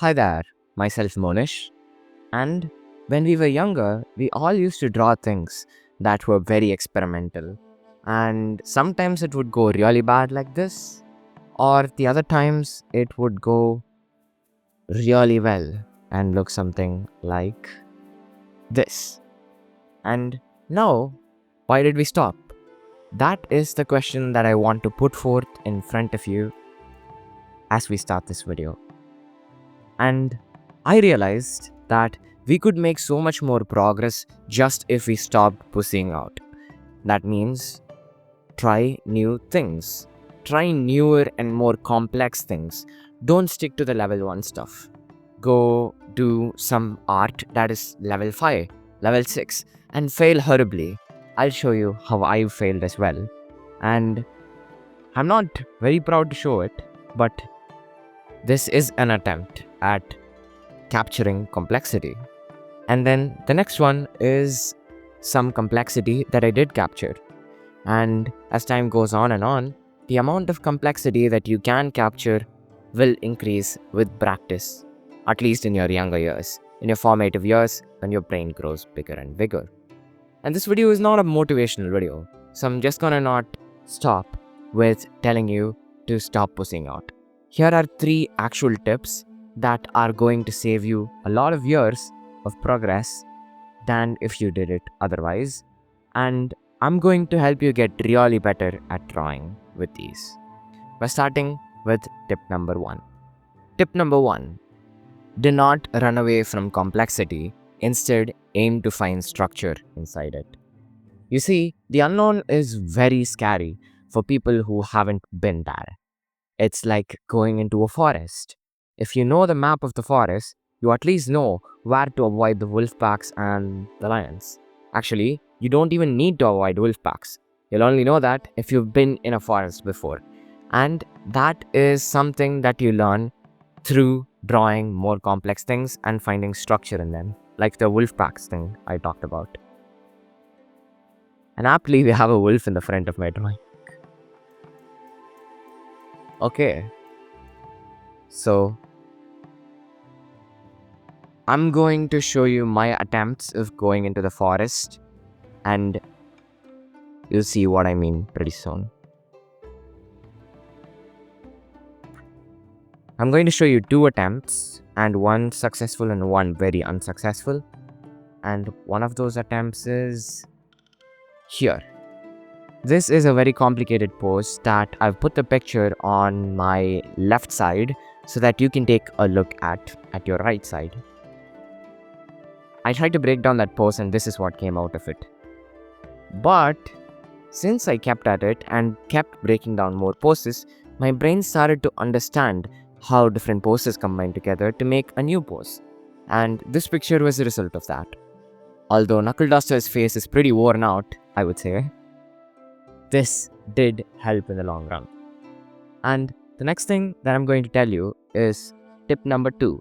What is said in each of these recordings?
Hi there, myself Monish. And when we were younger, we all used to draw things that were very experimental. And sometimes it would go really bad like this, or the other times it would go really well and look something like this. And now, why did we stop? That is the question that I want to put forth in front of you as we start this video. And I realized that we could make so much more progress just if we stopped pushing out. That means try new things, try newer and more complex things. Don't stick to the level 1 stuff. Go do some art that is level 5, level 6, and fail horribly. I'll show you how I failed as well. And I'm not very proud to show it, but this is an attempt at capturing complexity. And then the next one is some complexity that I did capture. And as time goes on, the amount of complexity that you can capture will increase with practice, at least in your younger years, in your formative years when your brain grows bigger and bigger. And this video is not a motivational video, so I'm just gonna not stop with telling you to stop pushing out. Here are 3 actual tips that are going to save you a lot of years of progress than if you did it otherwise. And I'm going to help you get really better at drawing with these. We're starting with tip number 1. Tip number 1. Do not run away from complexity. Instead, aim to find structure inside it. You see, the unknown is very scary for people who haven't been there. It's like going into a forest. If you know the map of the forest, you at least know where to avoid the wolf packs and the lions. Actually, you don't even need to avoid wolf packs. You'll only know that if you've been in a forest before. And that is something that you learn through drawing more complex things and finding structure in them, like the wolf packs thing I talked about. And aptly, we have a wolf in the front of my drawing. Okay. So, I'm going to show you my attempts of going into the forest, and you'll see what I mean pretty soon. I'm going to show you 2 attempts, and one successful and one very unsuccessful. And one of those attempts is here. This is a very complicated pose that I've put the picture on my left side so that you can take a look at your right side. I tried to break down that pose and this is what came out of it. But since I kept at it and kept breaking down more poses, my brain started to understand how different poses combine together to make a new pose. And this picture was a result of that. Although Knuckle Duster's face is pretty worn out, I would say, this did help in the long run. And the next thing that I'm going to tell you is tip number 2.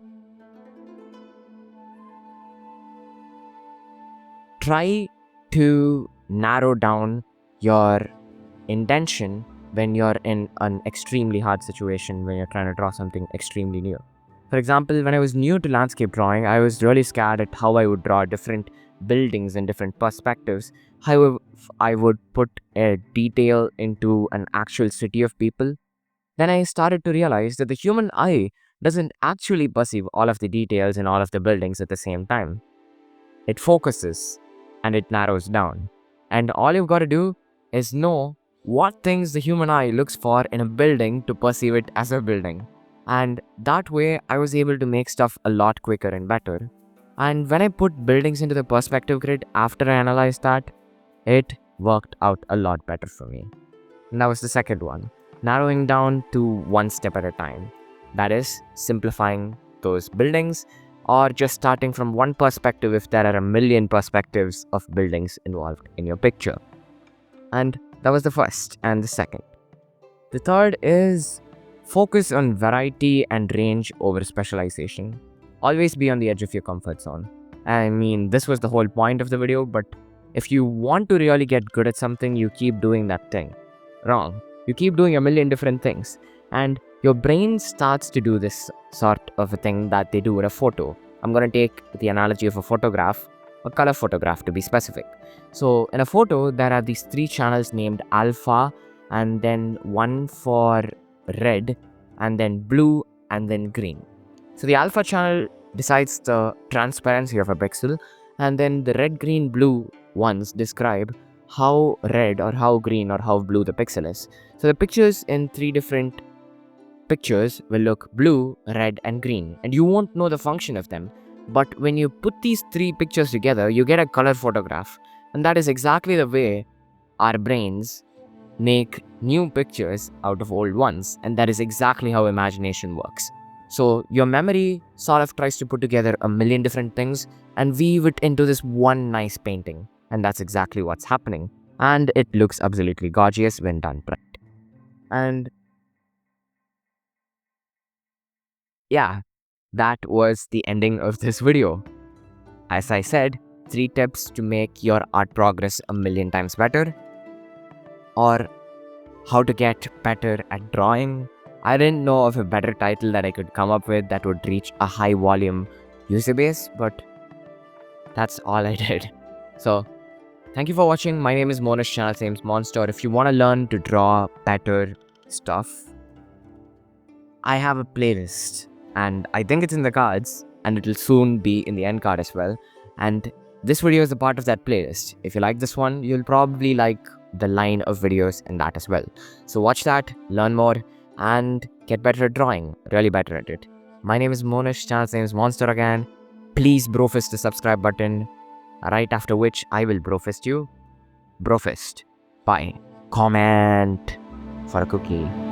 Try to narrow down your intention when you're in an extremely hard situation, when you're trying to draw something extremely new. For example, when I was new to landscape drawing, I was really scared at how I would draw different buildings in different perspectives, how I would put a detail into an actual city of people. Then I started to realize that the human eye doesn't actually perceive all of the details in all of the buildings at the same time. It focuses and it narrows down. And all you've got to do is know what things the human eye looks for in a building to perceive it as a building. And that way I was able to make stuff a lot quicker and better. And when I put buildings into the perspective grid after I analyzed that, it worked out a lot better for me. And that was the second one, narrowing down to one step at a time. That is, simplifying those buildings or just starting from one perspective if there are a million perspectives of buildings involved in your picture. And that was the first and the second. The third is focus on variety and range over specialization. Always be on the edge of your comfort zone. I mean, this was the whole point of the video, but if you want to really get good at something, you keep doing that thing. Wrong. You keep doing a million different things. And your brain starts to do this sort of a thing that they do in a photo. I'm going to take the analogy of a photograph, a color photograph to be specific. So in a photo, there are these 3 channels named alpha, and then one for red, and then blue, and then green. So the alpha channel decides the transparency of a pixel, and then the red, green, blue ones describe how red or how green or how blue the pixel is. So the pictures in 3 different pictures will look blue, red, and green, and you won't know the function of them. But when you put these 3 pictures together, you get a color photograph, and that is exactly the way our brains make new pictures out of old ones, and that is exactly how imagination works. So your memory sort of tries to put together a million different things and weave it into this one nice painting, and that's exactly what's happening, and it looks absolutely gorgeous when done right. And yeah, that was the ending of this video. As I said, 3 tips to make your art progress a million times better, or how to get better at drawing. I didn't know of a better title that I could come up with that would reach a high volume user base, but that's all I did. So thank you for watching. My name is Monish, channel name's Monster. If you want to learn to draw better stuff, I have a playlist, and I think it's in the cards, and it'll soon be in the end card as well. And this video is a part of that playlist. If you like this one, you'll probably like the line of videos in that as well. So watch that, learn more, and get better at drawing, really better at it. My name is Monish, channel name is Monster again. Please brofist the subscribe button, right after which I will brofist you. Brofist. Bye. Comment for a cookie.